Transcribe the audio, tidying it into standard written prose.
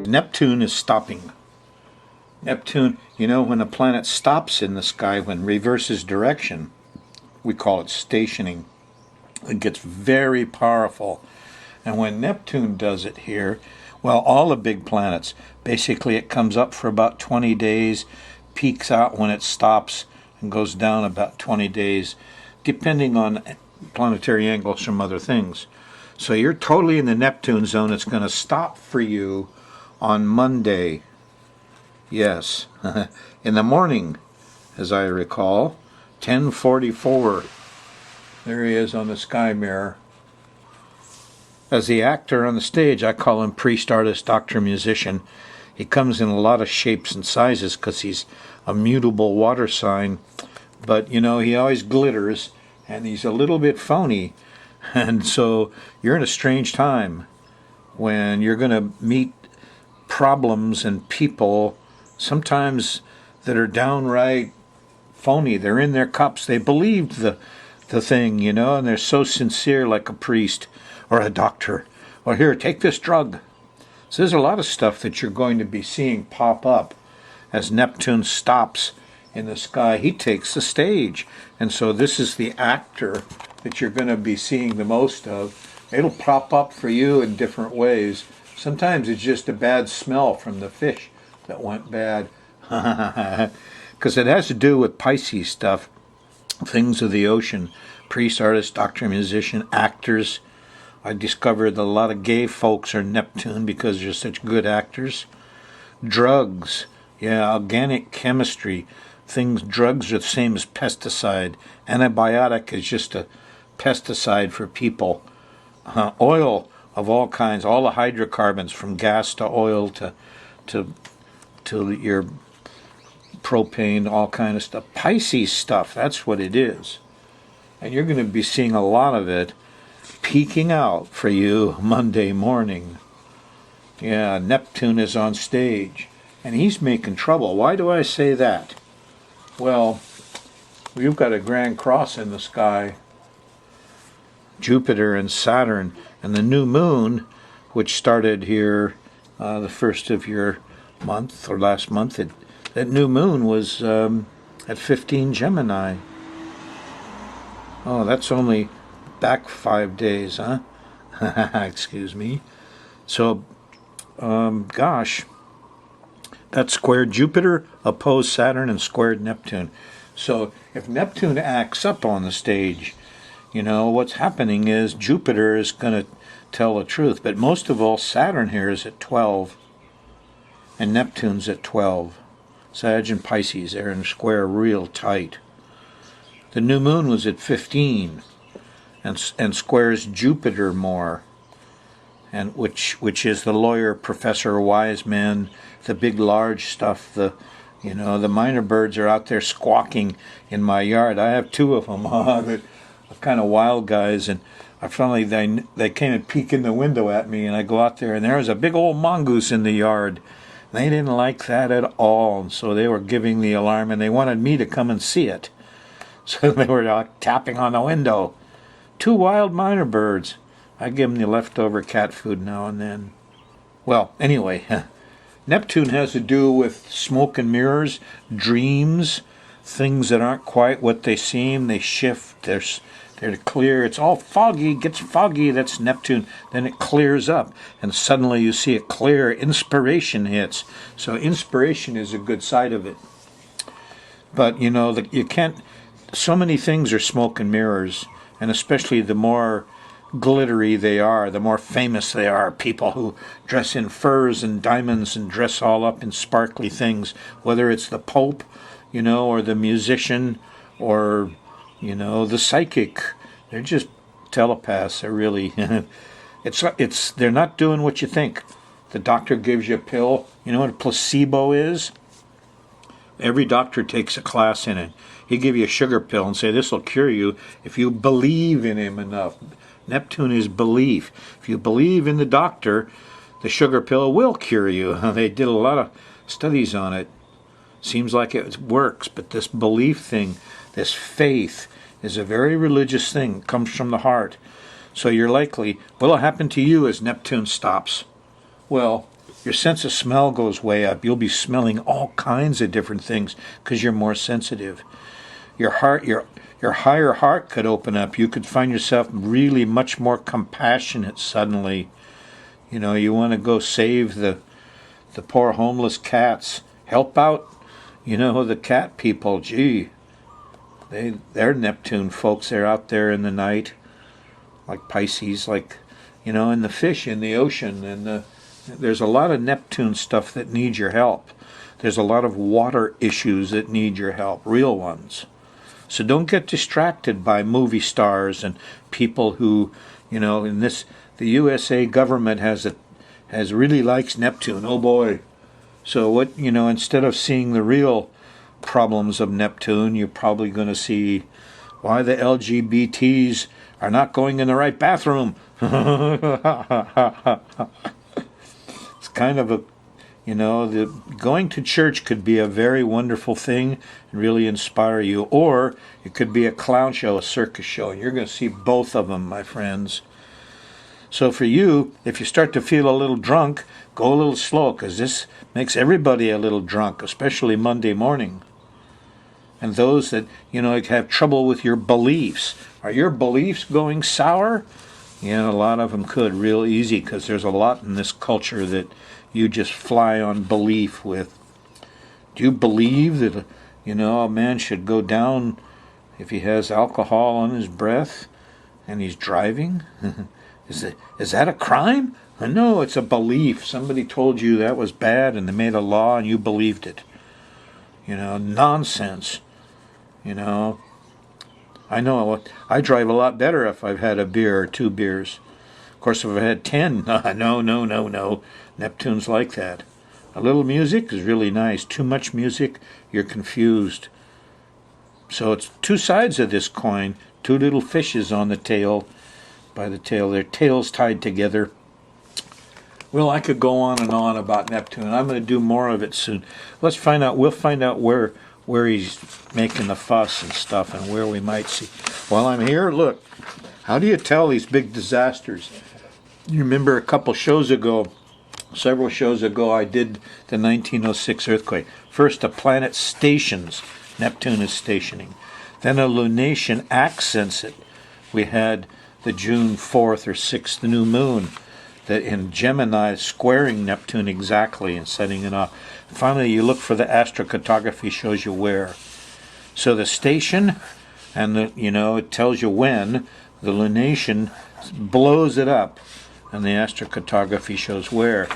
Neptune is stopping. Neptune, you know, when a planet stops in the sky, when reverses direction, we call it stationing. It gets very powerful. And when Neptune does it here, well, all the big planets, basically it comes up for about 20 days, peaks out when it stops, and goes down about 20 days, depending on planetary angles from other things. So you're totally in the Neptune zone. It's going to stop for you on Monday. Yes, in the morning, as I recall, 10:44. There he is on the sky mirror. As the actor on the stage, I call him priest, artist, doctor, musician. He comes in a lot of shapes and sizes because he's a mutable water sign. But, you know, he always glitters, and he's a little bit phony. And so you're in a strange time when you're going to meet problems and people sometimes that are downright phony. They're in their cups. They believed the thing, you know, and they're so sincere, like a priest or a doctor. Or here, take this drug. So there's a lot of stuff that you're going to be seeing pop up as Neptune stops in the sky. He takes the stage. And so this is the actor that you're going to be seeing the most of. It'll pop up for you in different ways. Sometimes it's just a bad smell from the fish that went bad. Because it has to do with Pisces stuff, things of the ocean. Priest, artist, doctor, musician, actors. I discovered that a lot of gay folks are Neptune because they're such good actors. Drugs, yeah, organic chemistry. Drugs are the same as pesticide. Antibiotic is just a pesticide for people. Oil of all kinds, all the hydrocarbons, from gas to oil to your propane, all kind of stuff. Pisces stuff, that's what it is. And you're going to be seeing a lot of it peeking out for you Monday morning. Yeah, Neptune is on stage, and he's making trouble. Why do I say that? Well, you've got a grand cross in the sky, Jupiter and Saturn, and the new moon, which started here the first of your month, or last month. That new moon was at 15 Gemini. Oh, that's only back 5 days, huh? Excuse me. So, gosh, that squared Jupiter, opposed Saturn, and squared Neptune. So if Neptune acts up on the stage, you know, what's happening is Jupiter is going to tell the truth. But most of all, Saturn here is at 12, and Neptune's at 12. Sag and Pisces, they're in square real tight. The new moon was at 15, and squares Jupiter more, and which is the lawyer, professor, wise man, the big large stuff. The minor birds are out there squawking in my yard. I have 2 of them. They're kind of wild guys, and I finally they came and peek in the window at me, and I go out there, and there was a big old mongoose in the yard. They didn't like that at all, and so they were giving the alarm, and they wanted me to come and see it. So they were tapping on the window. 2 wild minor birds. I give them the leftover cat food now and then. Well, anyway, Neptune has to do with smoke and mirrors, dreams, things that aren't quite what they seem. They shift. They're clear. It's all foggy. Gets foggy. That's Neptune. Then it clears up, and suddenly you see it clear. Inspiration hits. So inspiration is a good side of it. But you know, you can't. So many things are smoke and mirrors, and especially the more glittery they are, the more famous they are. People who dress in furs and diamonds and dress all up in sparkly things, whether it's the Pope, you know, or the musician, or, you know, the psychic. They're just telepaths. They're really, they're not doing what you think. The doctor gives you a pill. You know what a placebo is? Every doctor takes a class in it. He give you a sugar pill and say, this will cure you if you believe in him enough. Neptune is belief. If you believe in the doctor, the sugar pill will cure you. They did a lot of studies on it. Seems like it works, but this belief thing, this faith, is a very religious thing. It comes from the heart. So you're likely, what'll happen to you as Neptune stops? Well, Your sense of smell goes way up. You'll be smelling all kinds of different things because you're more sensitive. Your heart, your higher heart could open up. You could find yourself really much more compassionate suddenly. You know, you want to go save the poor homeless cats. Help out, you know, the cat people. Gee, they're Neptune folks. They're out there in the night, like Pisces, like, you know, and the fish in the ocean. And there's a lot of Neptune stuff that needs your help. There's a lot of water issues that need your help, real ones. So don't get distracted by movie stars and people who, you know, the USA government has really likes Neptune. Oh boy. So what, you know, instead of seeing the real problems of Neptune, you're probably going to see why the LGBTs are not going in the right bathroom. It's kind of a, you know, going to church could be a very wonderful thing and really inspire you. Or it could be a clown show, a circus show. And you're going to see both of them, my friends. So for you, if you start to feel a little drunk, go a little slow, because this makes everybody a little drunk, especially Monday morning. And those that, you know, have trouble with your beliefs. Are your beliefs going sour? Yeah, a lot of them could, real easy, because there's a lot in this culture that you just fly on belief with. Do you believe that, you know, a man should go down if he has alcohol on his breath and he's driving? Is that a crime? No, it's a belief. Somebody told you that was bad and they made a law and you believed it. You know, nonsense. You know, I know I drive a lot better if I've had a beer or 2 beers. Of course, if I've had 10, no. Neptune's like that. A little music is really nice. Too much music, you're confused. So it's 2 sides of this coin. 2 little fishes on the tail. By the tail, their tails tied together. Well, I could go on and on about Neptune. I'm going to do more of it soon. Let's find out. We'll find out where he's making the fuss and stuff, and where we might see. While I'm here, look. How do you tell these big disasters? You remember several shows ago, I did the 1906 earthquake. First, a planet stations. Neptune is stationing. Then a lunation accents it. We had the June 4th or 6th, the new moon, that in Gemini squaring Neptune exactly and setting it off. Finally, you look for the astrocartography, shows you where. So the station, and it tells you when. The lunation blows it up, and the astrocartography shows where.